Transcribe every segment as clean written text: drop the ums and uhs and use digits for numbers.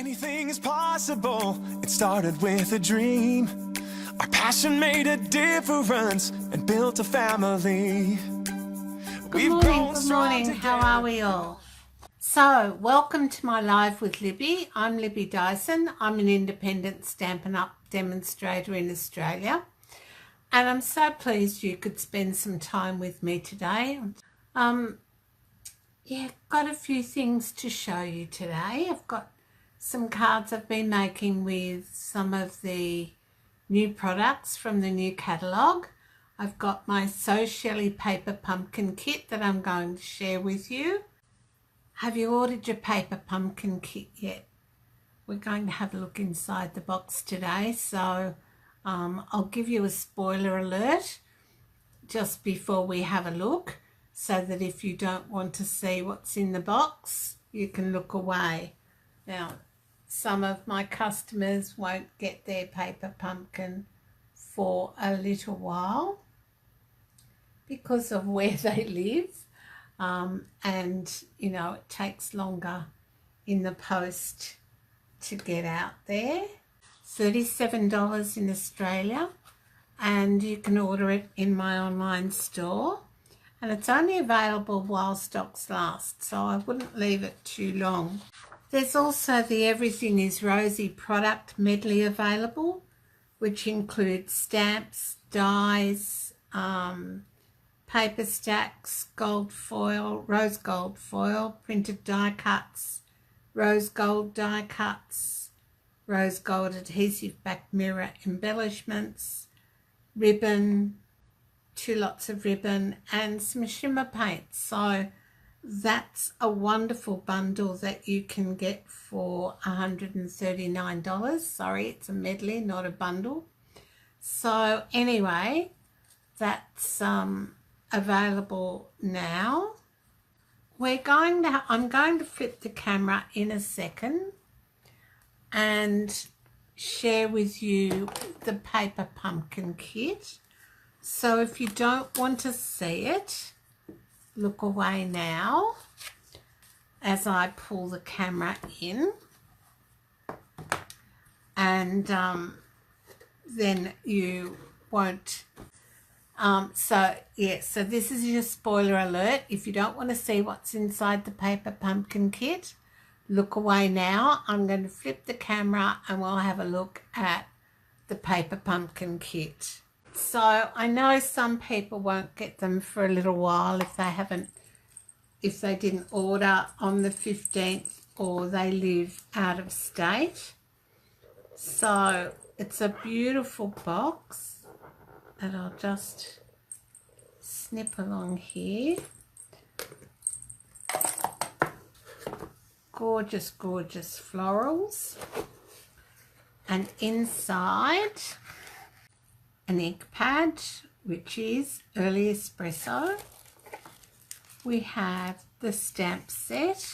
Anything is possible. It started with a dream. Our passion made a difference and built a family. Good morning. How are we all? So, welcome to my live with Libby. I'm Libby Dyson. I'm an independent Stampin' Up demonstrator in Australia. And I'm so pleased you could spend some time with me today. Got a few things to show you today. I've got some cards I've been making with some of the new products from the new catalogue. I've got my So Shelli paper pumpkin kit that I'm going to share with you. Have you ordered your paper pumpkin kit yet? We're going to have a look inside the box today, so I'll give you a spoiler alert just before we have a look, so that if you don't want to see what's in the box, you can look away. Now, some of my customers won't get their paper pumpkin for a little while because of where they live, and you know, it takes longer in the post to get out there. $37 in Australia, and you can order it in my online store, and it's only available while stocks last, so I wouldn't leave it too long. There's also the Everything is Rosy product medley available, which includes stamps, dies, paper stacks, gold foil, rose gold foil, printed die cuts, rose gold die cuts, rose gold adhesive back mirror embellishments, ribbon, 2 lots of ribbon, and some shimmer paints. So that's a wonderful bundle that you can get for $139. Sorry, it's a medley, not a bundle. So anyway, that's available now. I'm going to flip the camera in a second and share with you the paper pumpkin kit. So if you don't want to see it, look away now as I pull the camera in, and then you won't. So this is your spoiler alert. If you don't want to see what's inside the paper pumpkin kit, look away now. I'm going to flip the camera and we'll have a look at the paper pumpkin kit. So I know some people won't get them for a little while if they didn't order on the 15th or they live out of state. So it's a beautiful box that I'll just snip along here. Gorgeous, gorgeous florals. And inside, an ink pad, which is Early Espresso. We have the stamp set.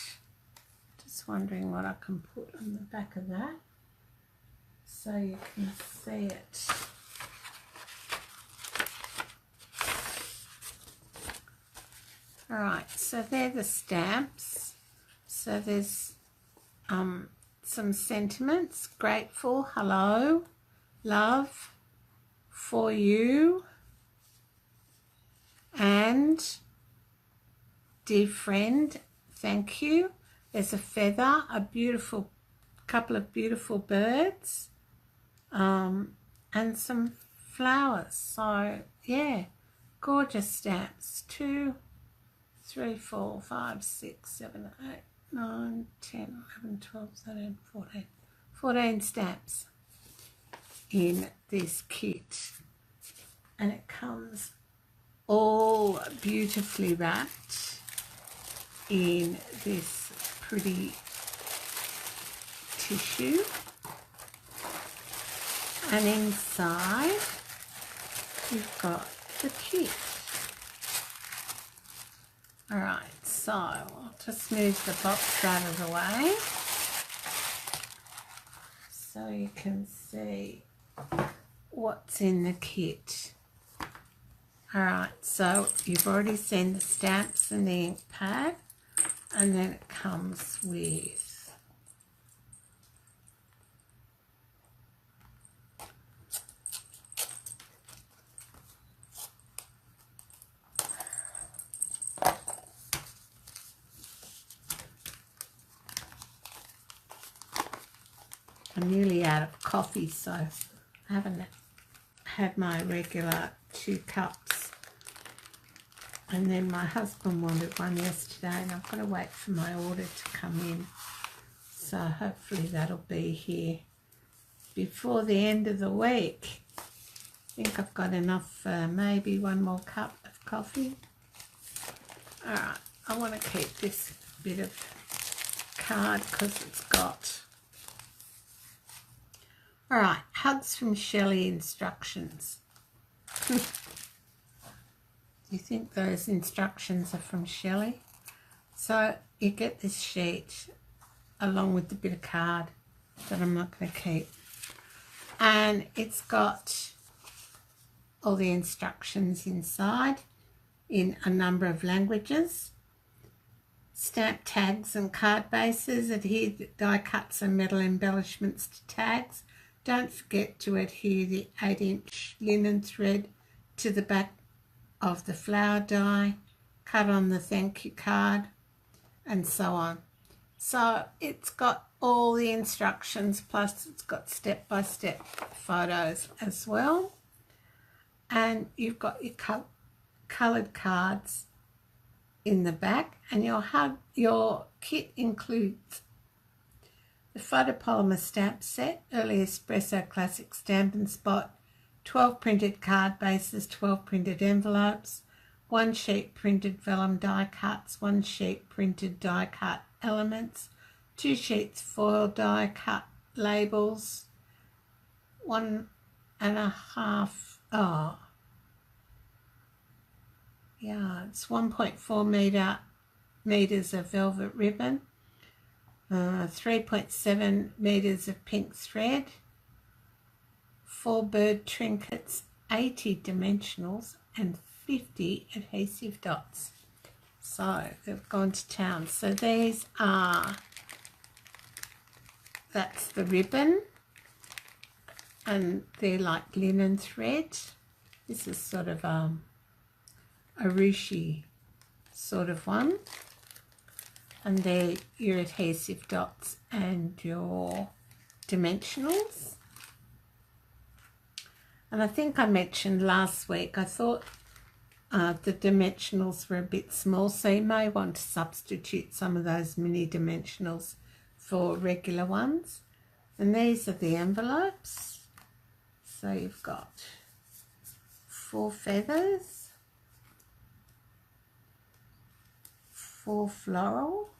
Just wondering what I can put on the back of that so you can see it. Alright, so they're the stamps. So there's some sentiments: grateful, hello, love, for you, and dear friend, thank you. There's a feather, a beautiful couple of beautiful birds, and some flowers. So yeah, gorgeous stamps. 2, 3, 4, 5, 6, 7, 8, 9, 10, 11, 12, 13, 14. 14 stamps in this kit, and it comes all beautifully wrapped in this pretty tissue, and inside you've got the kit. Alright, so I'll just move the box out of the way so you can see what's in the kit. Alright, so you've already seen the stamps and the ink pad, and then it comes with I'm nearly out of coffee, so I haven't had my regular 2 cups. And then my husband wanted one yesterday, and I've got to wait for my order to come in. So hopefully that'll be here before the end of the week. I think I've got enough for maybe 1 more cup of coffee. Alright, I want to keep this bit of card because it's got... Alright, hugs from Shelli instructions. Do you think those instructions are from Shelli? So you get this sheet along with the bit of card that I'm not going to keep. And it's got all the instructions inside in a number of languages. Stamp tags and card bases. Adhere the die cuts and metal embellishments to tags. Don't forget to adhere the 8-inch linen thread to the back of the flower die. Cut on the thank you card, and so on. So it's got all the instructions, plus it's got step-by-step photos as well. And you've got your coloured cards in the back, and your kit includes the photopolymer stamp set, Early Espresso Classic Stampin' Spot, 12 printed card bases, 12 printed envelopes, 1 sheet printed vellum die cuts, 1 sheet printed die cut elements, 2 sheets foil die cut labels, 1.5, it's 1.4 meters of velvet ribbon, 3.7 meters of pink thread, 4 bird trinkets, 80 dimensionals, and 50 adhesive dots. So they've gone to town. So these are, that's the ribbon, and they're like linen thread. This is sort of a ruchy sort of one. And they're your adhesive dots and your dimensionals. And I think I mentioned last week, I thought the dimensionals were a bit small, so you may want to substitute some of those mini dimensionals for regular ones. And these are the envelopes. So you've got 4 feathers, 4 floral,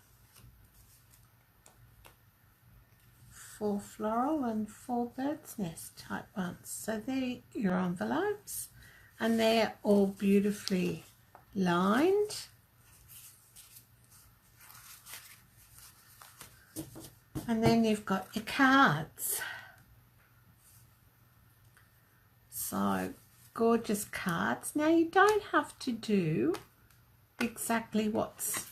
4 floral and 4 bird's nest type ones. So they're your envelopes, and they're all beautifully lined. And then you've got your cards. So gorgeous cards. Now you don't have to do exactly what's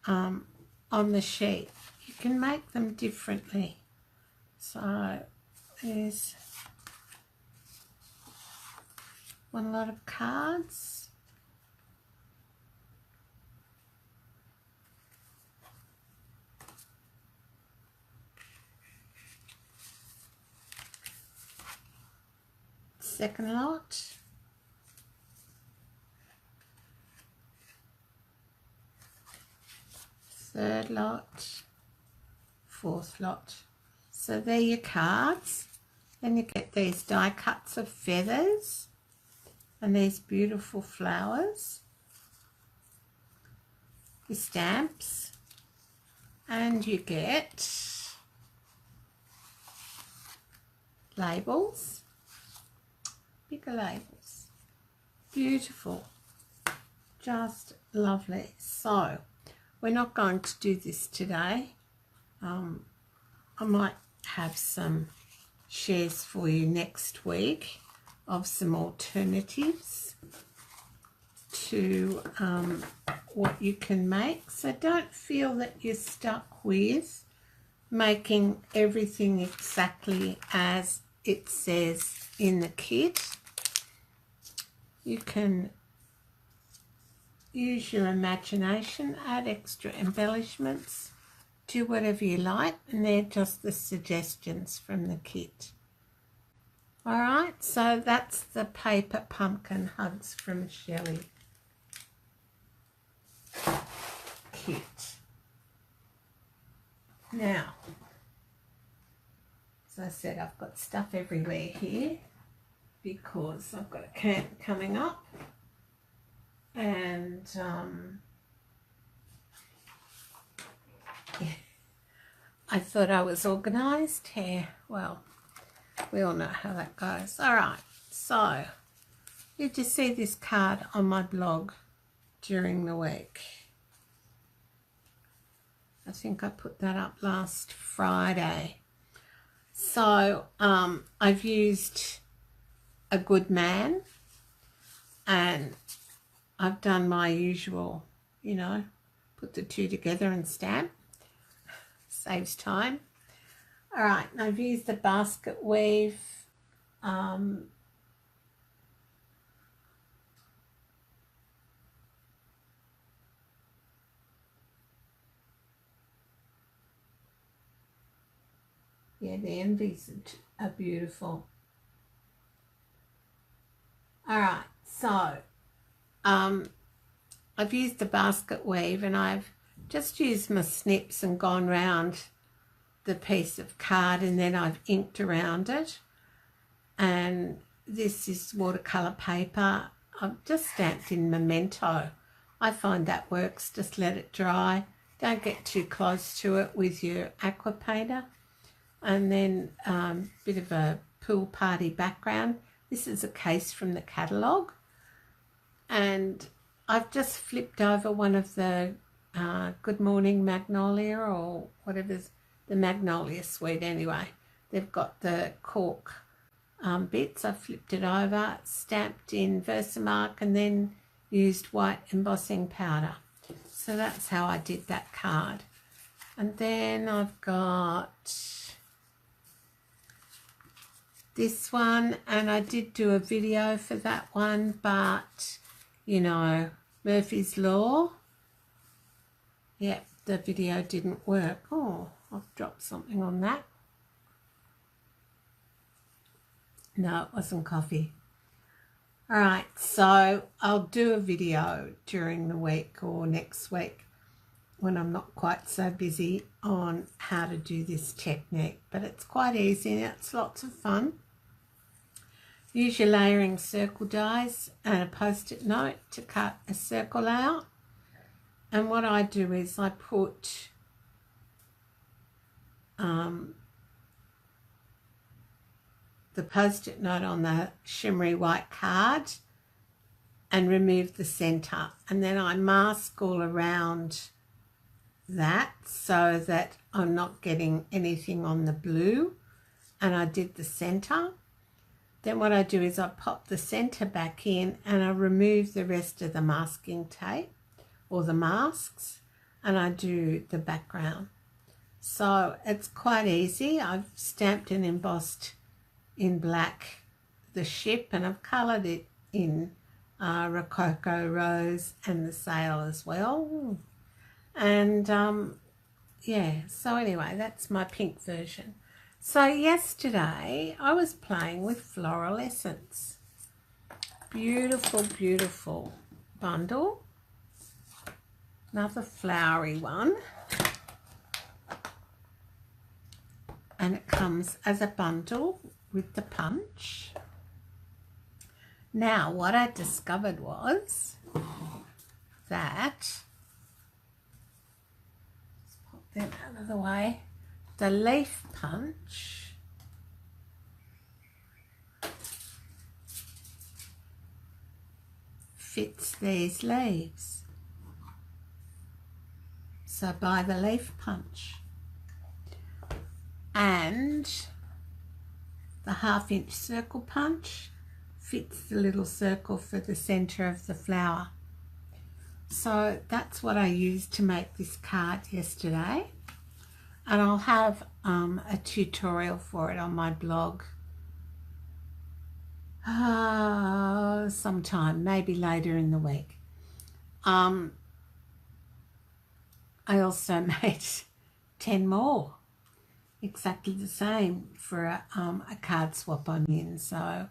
on the sheet. You can make them differently. So there's one lot of cards. Second lot. Third lot. Fourth lot. So they're your cards. Then you get these die cuts of feathers and these beautiful flowers, your stamps, and you get labels, bigger labels. Beautiful, just lovely. So we're not going to do this today. I might have some shares for you next week of some alternatives to what you can make. So don't feel that you're stuck with making everything exactly as it says in the kit. You can use your imagination, add extra embellishments do whatever you like, and they're just the suggestions from the kit. Alright, so that's the paper pumpkin hugs from Shelli kit. Now, as I said, I've got stuff everywhere here because I've got a camp coming up, and yeah, I thought I was organised here. Well, we all know how that goes. Alright, so did you see this card on my blog during the week? I think I put that up last Friday. So I've used a good man, and I've done my usual, you know, put the two together and stamp. Saves time. All right, and I've used the basket weave. Yeah, the envies are beautiful. All right, so I've used the basket weave, and I've just used my snips and gone round the piece of card, and then I've inked around it. And this is watercolour paper. I've just stamped in Memento. I find that works. Just let it dry. Don't get too close to it with your aqua painter. And then bit of a pool party background. This is a case from the catalogue. And I've just flipped over one of the Good Morning Magnolia, or whatever's the Magnolia suite anyway. They've got the cork bits. I flipped it over, stamped in Versamark, and then used white embossing powder. So that's how I did that card. And then I've got this one, and I did do a video for that one, but you know, Murphy's Law. Yep, the video didn't work. Oh, I've dropped something on that. No, it wasn't coffee. All right, so I'll do a video during the week or next week when I'm not quite so busy on how to do this technique, but it's quite easy and it's lots of fun. Use your layering circle dies and a post-it note to cut a circle out. And what I do is I put the post-it note on the shimmery white card and remove the centre, and then I mask all around that so that I'm not getting anything on the blue, and I did the centre. Then what I do is I pop the centre back in and I remove the rest of the masking tape or the masks, and I do the background. So it's quite easy. I've stamped and embossed in black the ship, and I've coloured it in Rococo Rose and the sail as well. And yeah, so anyway, that's my pink version. So yesterday I was playing with Floral Essence. Beautiful, beautiful bundle. Another flowery one. And it comes as a bundle with the punch. Now, what I discovered was that, let's pop them out of the way, the leaf punch fits these leaves. So buy the leaf punch. And the 1/2 inch circle punch fits the little circle for the center of the flower. So that's what I used to make this card yesterday, and I'll have a tutorial for it on my blog sometime, maybe later in the week. I also made 10 more. Exactly the same for a card swap onion. So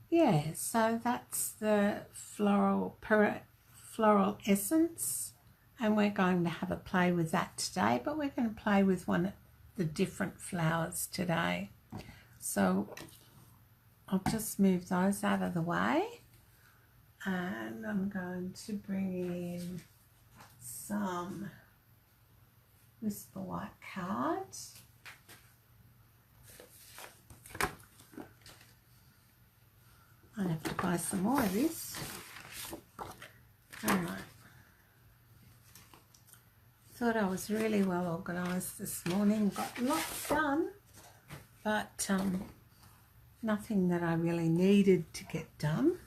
yeah, so that's the floral essence, and we're going to have a play with that today, but we're going to play with one of the different flowers today. So I'll just move those out of the way, and I'm going to bring in some Whisper White cards. I'll have to buy some more of this. Alright. Thought I was really well organised this morning. Got lots done, but nothing that I really needed to get done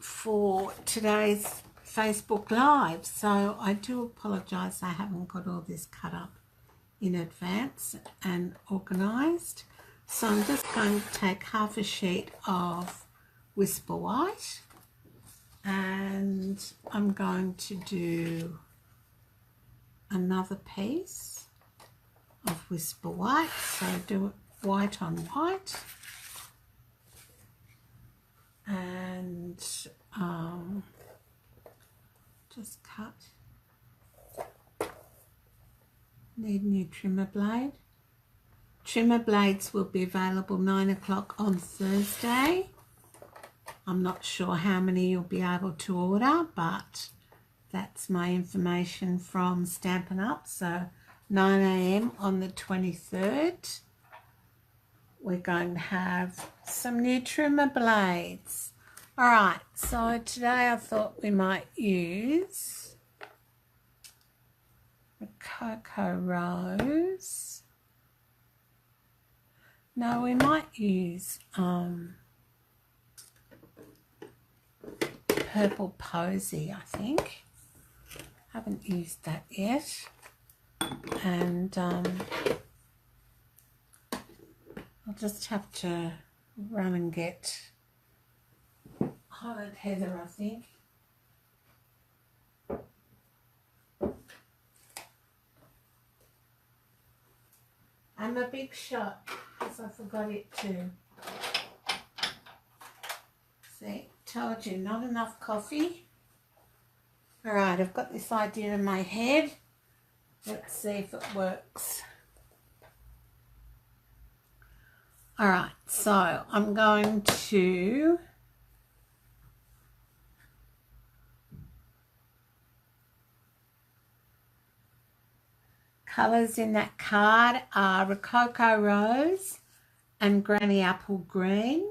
for today's Facebook Live. So I do apologise I haven't got all this cut up in advance and organised. So I'm just going to take half a sheet of Whisper White, and I'm going to do another piece of Whisper White. So do it white on white, and just cut. Need new trimmer blade. Trimmer blades will be available 9 o'clock on Thursday. I'm not sure how many you'll be able to order, but that's my information from Stampin' Up. So 9 a.m. on the 23rd, we're going to have some new trimmer blades. All right, so today I thought we might use the Cocoa Rose. No, we might use Purple Posy, I think. Haven't used that yet. And I'll just have to run and get Highland Heather, I think. I'm a big shot, because I forgot it too. See, told you, not enough coffee. All right, I've got this idea in my head. Let's see if it works. All right, so I'm going to colours in that card are Rococo Rose and Granny Apple Green,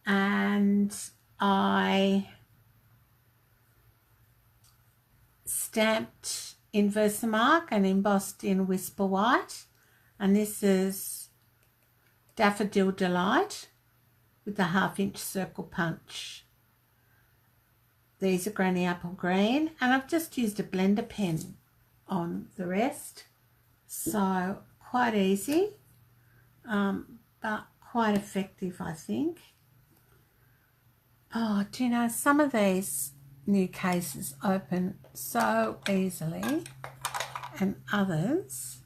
and I stamped in Versamark and embossed in Whisper White, and this is Daffodil Delight with the 1/2 inch circle punch. These are Granny Apple Green, and I've just used a blender pen on the rest, so quite easy, but quite effective, I think. Oh, do you know, some of these new cases open so easily, and others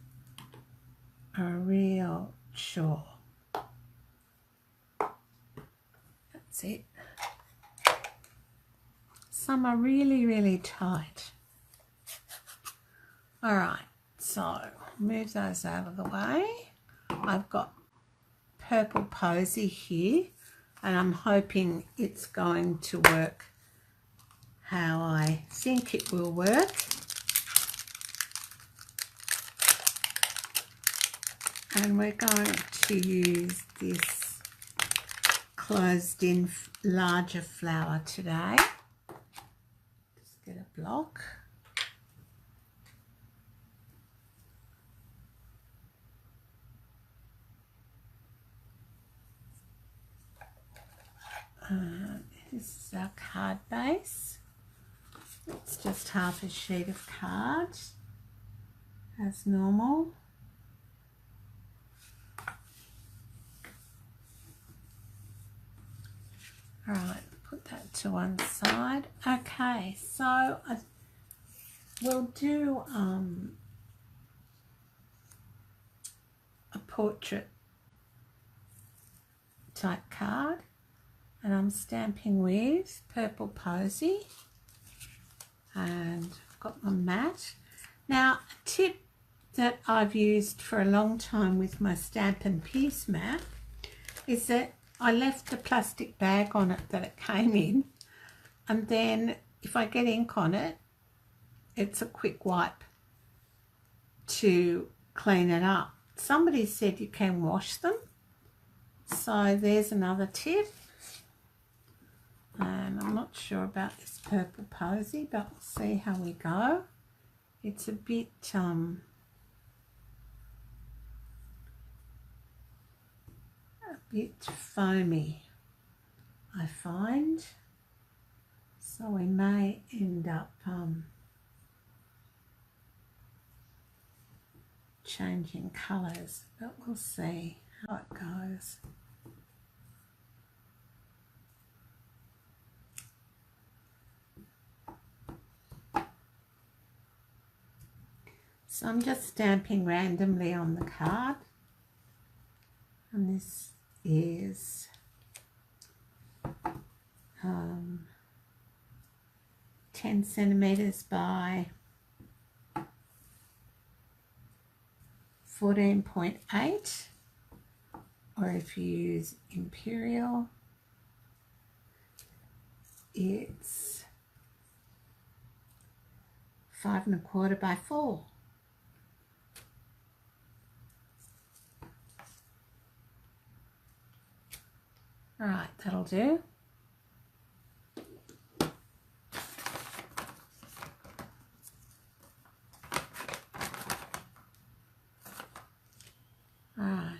are a real chore. That's it. Some are really, really tight. All right, so move those out of the way. I've got Purple Posy here, and I'm hoping it's going to work how I think it will work. And we're going to use this closed-in larger flower today. Just get a block. This is our card base. It's just half a sheet of cards as normal. All right, put that to one side. Okay, so we'll do a portrait type card, and I'm stamping with Purple Posy, and I've got my mat. Now, a tip that I've used for a long time with my Stampin' Piece mat is that I left the plastic bag on it that it came in, and then if I get ink on it, it's a quick wipe to clean it up. Somebody said you can wash them, so there's another tip. And I'm not sure about this Purple Posy, but we'll see how we go. It's a bit foamy, I find, so we may end up changing colours, but we'll see how it goes. So I'm just stamping randomly on the card, and this is 10 centimeters by 14.8, or if you use Imperial, it's 5 1/4 by 4. All right, that'll do. All right.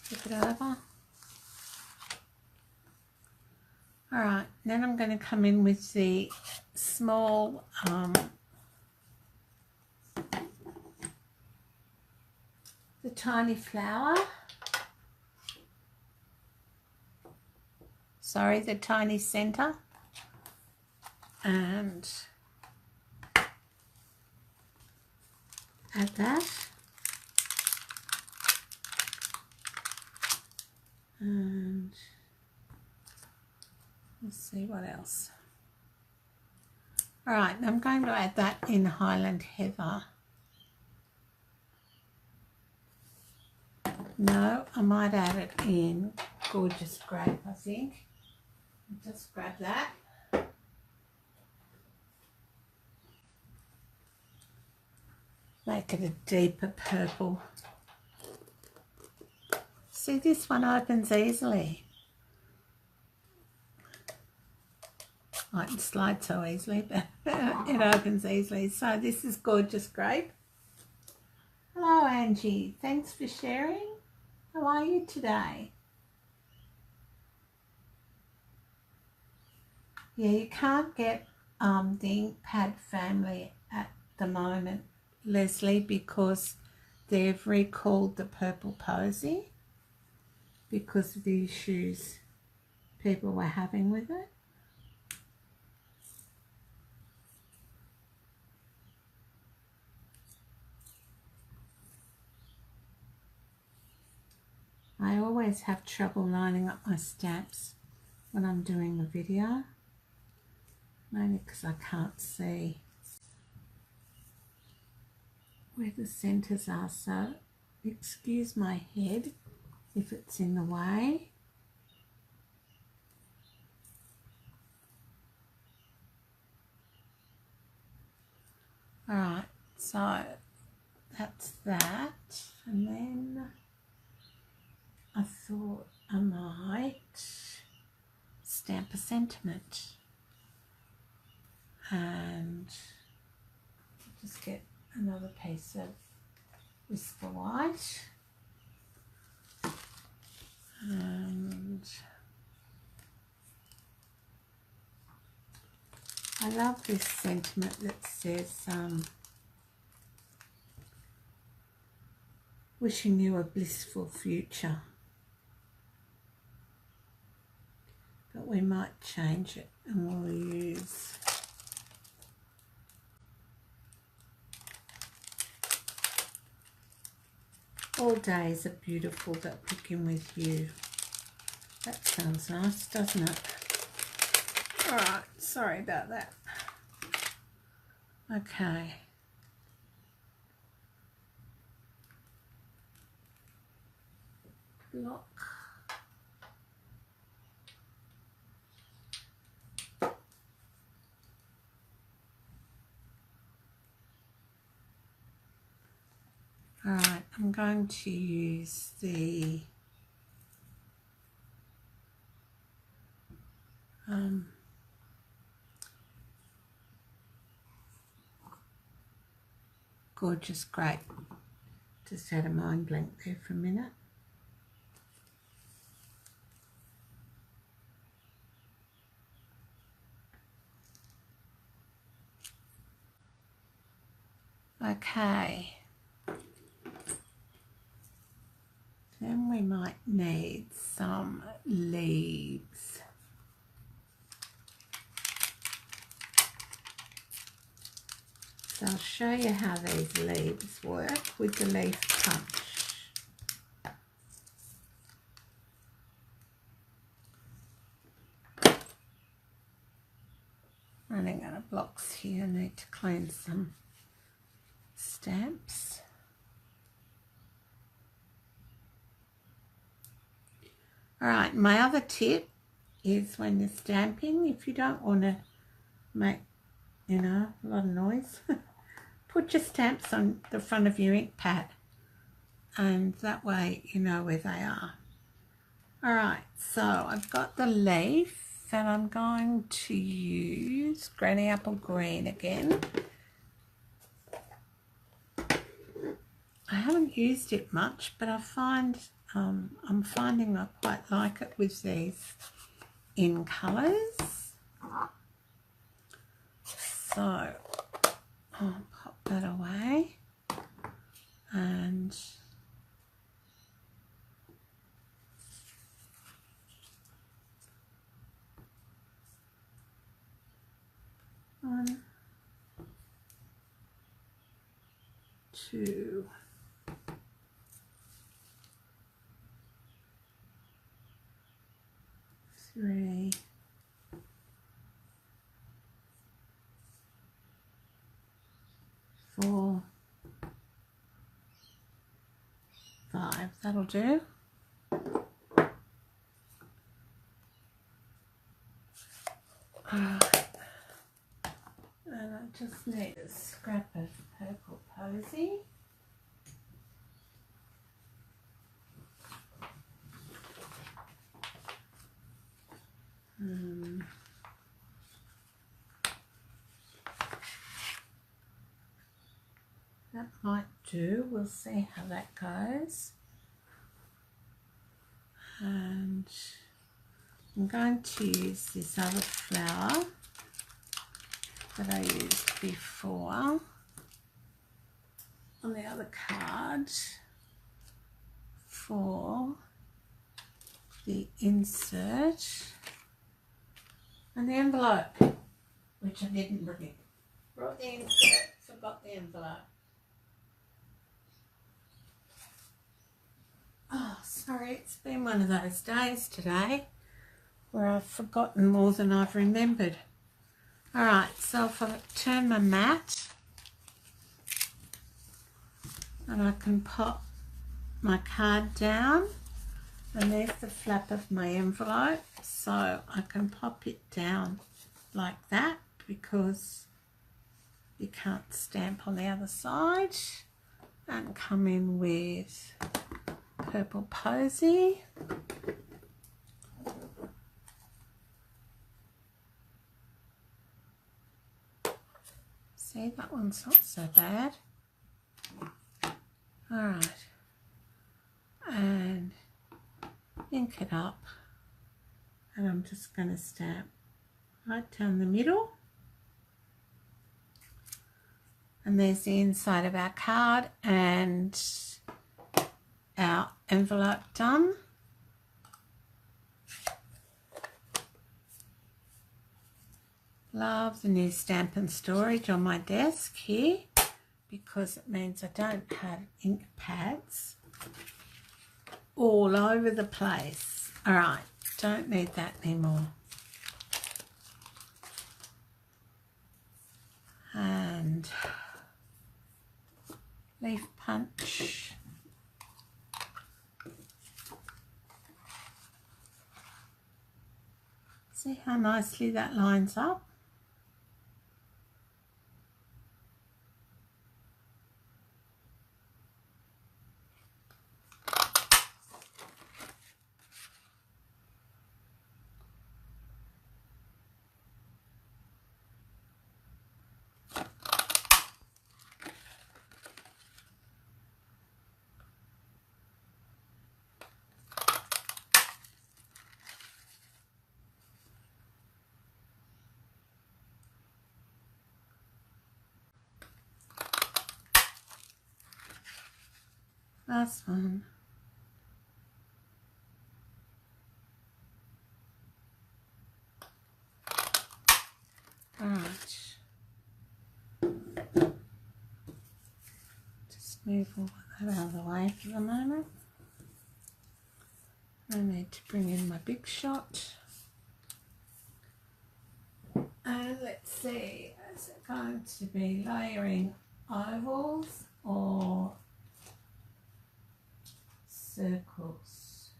Flip it over. All right, then I'm going to come in with the small the tiny flower, sorry, the tiny center, and add that, and let's see what else. All right, I'm going to add that in Highland Heather. No, I might add it in Gorgeous Grape, I think. Just grab that. Make it a deeper purple. See, this one opens easily. I can slide so easily, but it opens easily. So this is Gorgeous Grape. Hello, Angie. Thanks for sharing. How are you today? Yeah, you can't get the ink pad family at the moment, Leslie, because they've recalled the Purple Posy because of the issues people were having with it. I always have trouble lining up my stamps when I'm doing a video, mainly because I can't see where the centres are, so excuse my head if it's in the way. Alright, so that's that, and then I thought I might stamp a sentiment, and just get another piece of Whisper White, and I love this sentiment that says wishing you a blissful future. but we might change it and we'll use all days are beautiful that begin with you. That sounds nice, doesn't it? Alright, sorry about that. Okay. Lock. Alright, I'm going to use the gorgeous grape. Just had a mind blank there for a minute. Okay. Then we might need some leaves. So I'll show you how these leaves work with the leaf punch. Running out of blocks here, I need to clean some stamps. Alright, my other tip is when you're stamping, if you don't want to make, you know, a lot of noise, put your stamps on the front of your ink pad and that way you know where they are. Alright, so I've got the leaf and I'm going to use Granny Apple Green again. I haven't used it much, but I find I'm finding I quite like it with these in colours. So I'll pop that away and one, two, three, four, five. That'll do. And I just need a scrap of Purple Posy. That might do. We'll see how that goes. And I'm going to use this other flower that I used before on the other card for the insert and the envelope, which I didn't bring. Brought the insert, forgot the envelope. Oh, sorry, it's been one of those days today where I've forgotten more than I've remembered. Alright, so if I turn my mat and I can pop my card down, and there's the flap of my envelope, so I can pop it down like that because you can't stamp on the other side, and come in with Purple Posy. See, that one's not so bad. Alright, and ink it up, and I'm just going to stamp right down the middle. And there's the inside of our card and our envelope done. Love the new Stampin' storage on my desk here because it means I don't have ink pads all over the place. All right, don't need that anymore. And leaf punch. See how nicely that lines up? Last one. All right. Just move all that out of the way for the moment. I need to bring in my big shot. And let's see, is it going to be layering ovals or circles?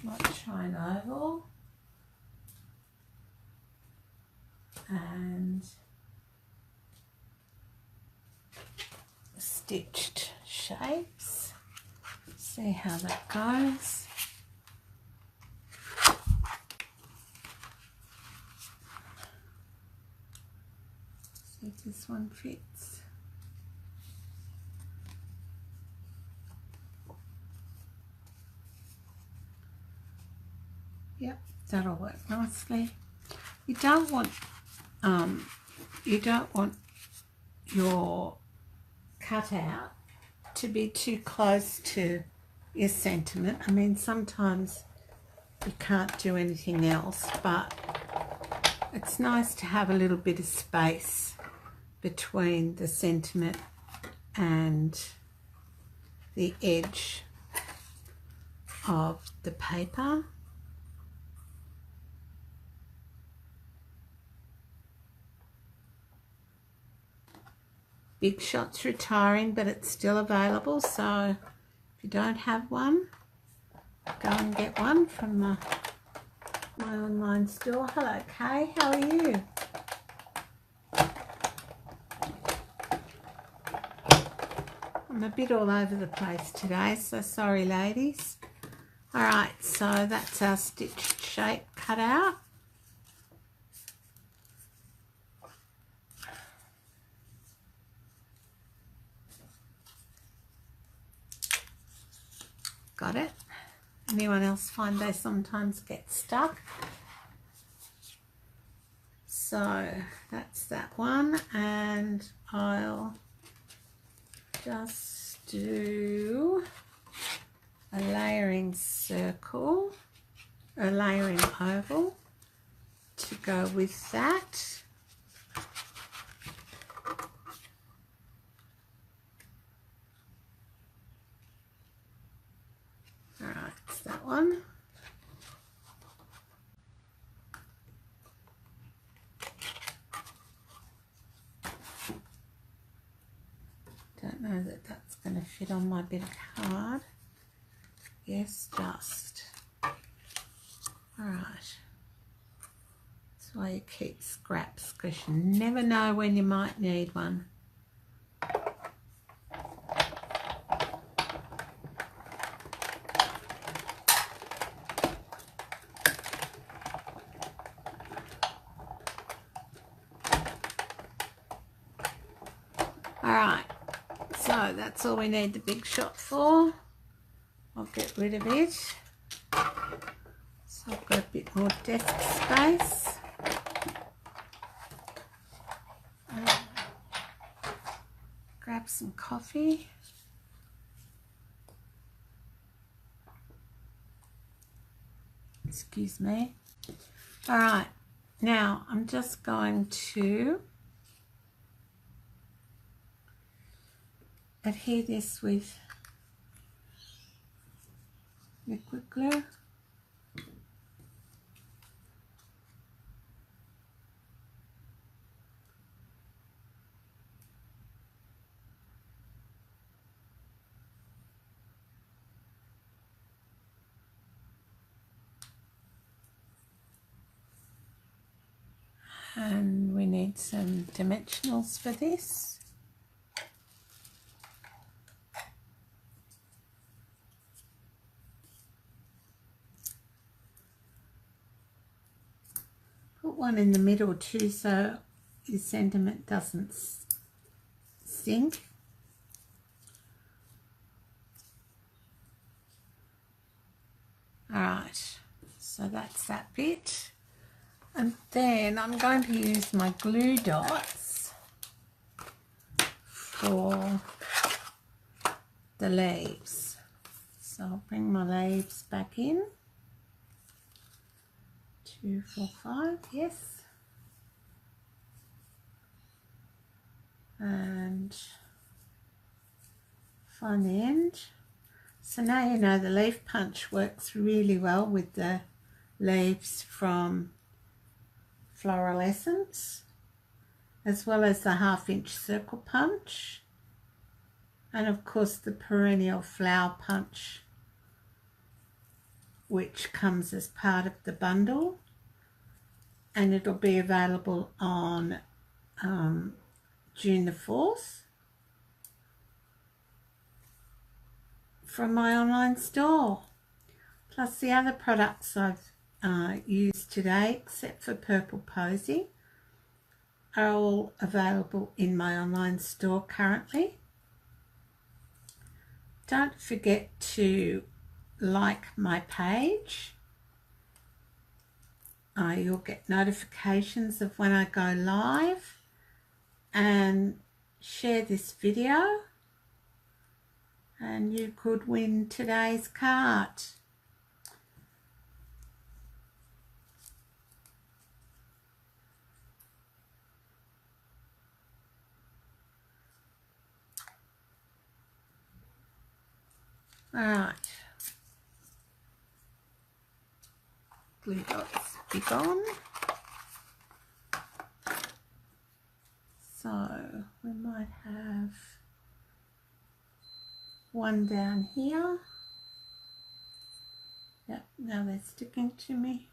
Might try an oval and stitched shapes. See how that goes. See if this one fits. Yep, that'll work nicely. You don't want your cutout to be too close to your sentiment. I mean, sometimes you can't do anything else, but it's nice to have a little bit of space between the sentiment and the edge of the paper. Big Shot's retiring, but it's still available, so if you don't have one, go and get one from my online store. Hello Kay, how are you? I'm a bit all over the place today, so sorry ladies. Alright, so that's our stitched shape cut out. Got it? Anyone else find they sometimes get stuck? So that's that one, and I'll just do a layering circle, a layering oval to go with that. Alright, it's that one. Don't know that that's going to fit on my bit of card. Yes, just. Alright. That's why you keep scraps, because you never know when you might need one. Alright, so that's all we need the Big Shot for. I'll get rid of it. So I've got a bit more desk space. Grab some coffee. Excuse me. All right, now I'm just going to adhere this with liquid glue. And we need some dimensionals for this. Put one in the middle too so your sentiment doesn't sink. Alright, so that's that bit. And then I'm going to use my glue dots for the leaves. So I'll bring my leaves back in. 2, 4, 5, yes. And find the end. So now you know the leaf punch works really well with the leaves from Floral Essence, as well as the 1/2 inch circle punch, and of course the perennial flower punch, which comes as part of the bundle, and it'll be available on June the 4th from my online store. Plus the other products I've used today, except for Purple Posy, are all available in my online store currently. Don't forget to like my page. You'll get notifications of when I go live, and share this video and you could win today's card. Alright, glue dots be gone. So we might have one down here. Yep, now they're sticking to me.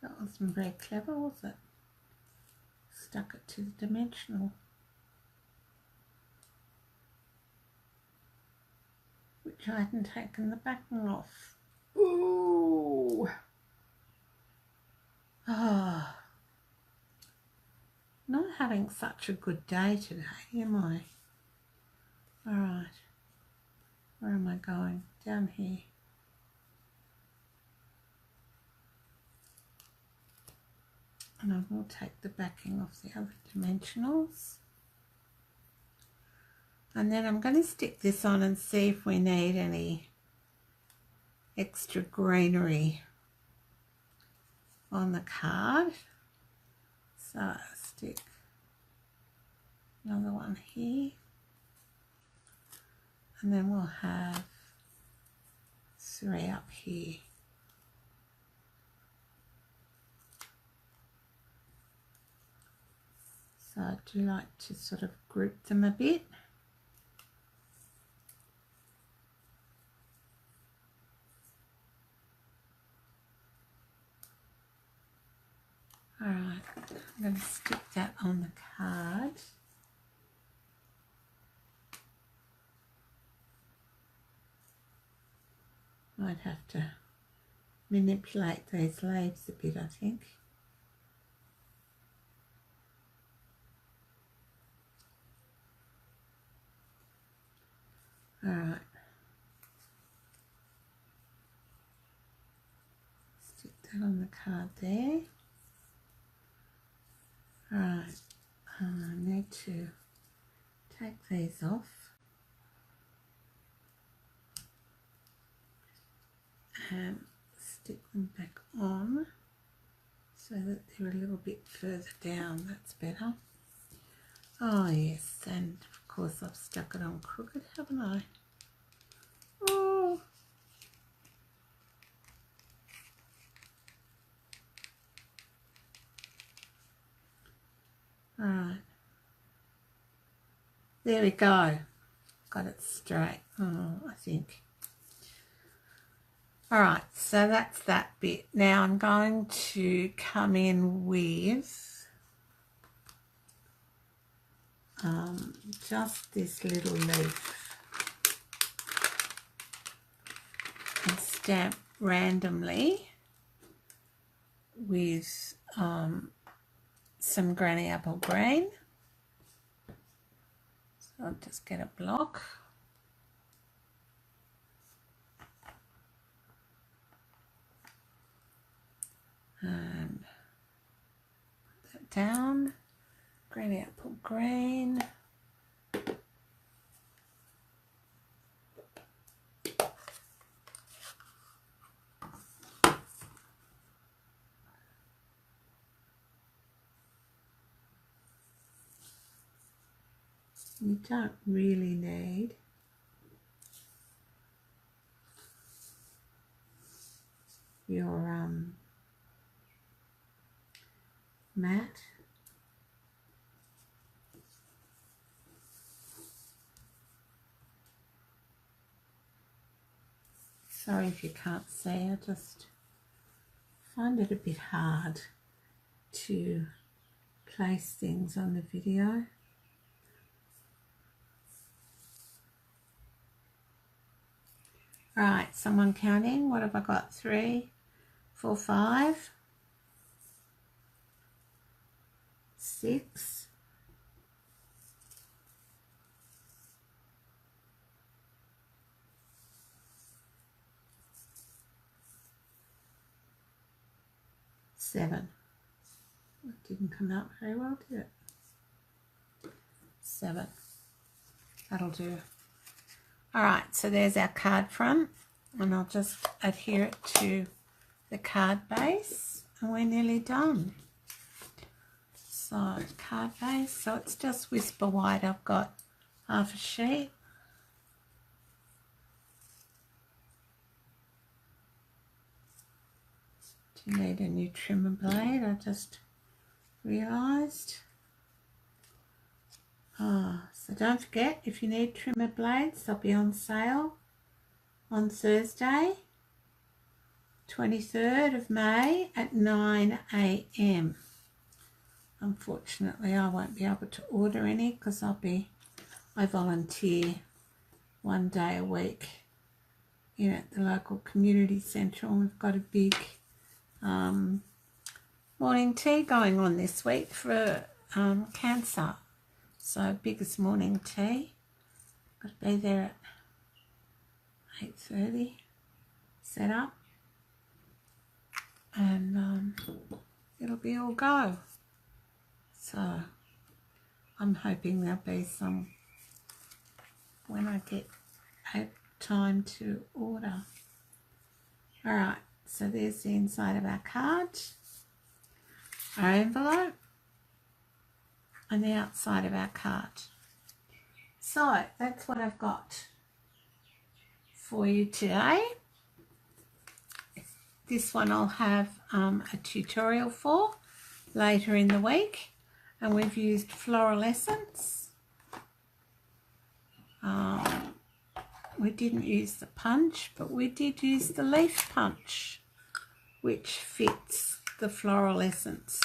That wasn't very clever, was it? Stuck it to the dimensional, which I hadn't taken the backing off. Ooh! Ah, not having such a good day today, am I? Alright, where am I going? Down here. And I will take the backing off the other dimensionals. And then I'm going to stick this on and see if we need any extra greenery on the card. So I'll stick another one here. And then we'll have 3 up here. So I do like to sort of group them a bit. Alright, I'm going to stick that on the card. Might have to manipulate these leaves a bit, I think. Alright, stick that on the card there. Alright, I need to take these off and stick them back on so that they're a little bit further down. That's better. Oh yes, and of course I've stuck it on crooked, haven't I? Oh. Alright. There we go. Got it straight. Oh, I think. Alright, so that's that bit. Now I'm going to come in with just this little leaf and stamp randomly with some granny apple green. So I'll just get a block. And put that down. Granny apple green. You don't really need your mat. Sorry if you can't see, I just find it a bit hard to place things on the video. Right, someone counting. What have I got? 3, 4, 5, 6, 7. It didn't come out very well, did it? 7. That'll do. Alright, so there's our card front, and I'll just adhere it to the card base, and we're nearly done. So, card base, so it's just Whisper White. I've got half a sheet. Do you need a new trimmer blade? I just realised. So don't forget, if you need trimmer blades, they'll be on sale on Thursday, 23rd of May at 9 AM. Unfortunately, I won't be able to order any because I volunteer 1 day a week in at the local community centre, and we've got a big morning tea going on this week for cancer. So biggest morning tea. Got to be there at 8:30. Set up, and it'll be all go. So I'm hoping there'll be some when I get time to order. All right. So there's the inside of our card, our envelope, and the outside of our card. So that's what I've got for you today. This one I'll have a tutorial for later in the week, and we've used Floral Essence. We didn't use the punch, but we did use the leaf punch, which fits the Floral Essence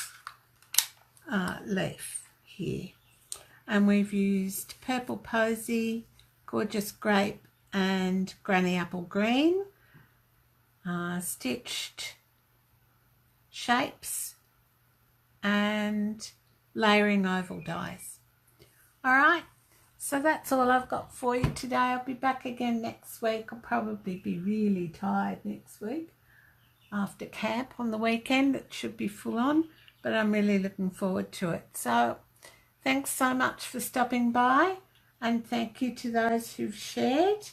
leaf here. And we've used Purple Posy, Gorgeous Grape and Granny Apple Green, stitched shapes and layering oval dies. Alright, so that's all I've got for you today. I'll be back again next week. I'll probably be really tired next week after camp on the weekend. It should be full on, but I'm really looking forward to it. So thanks so much for stopping by. and thank you to those who've shared.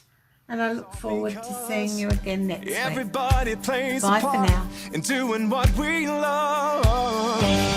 And I look forward to seeing you again next week. Everybody plays Bye a for part now. in doing what we love.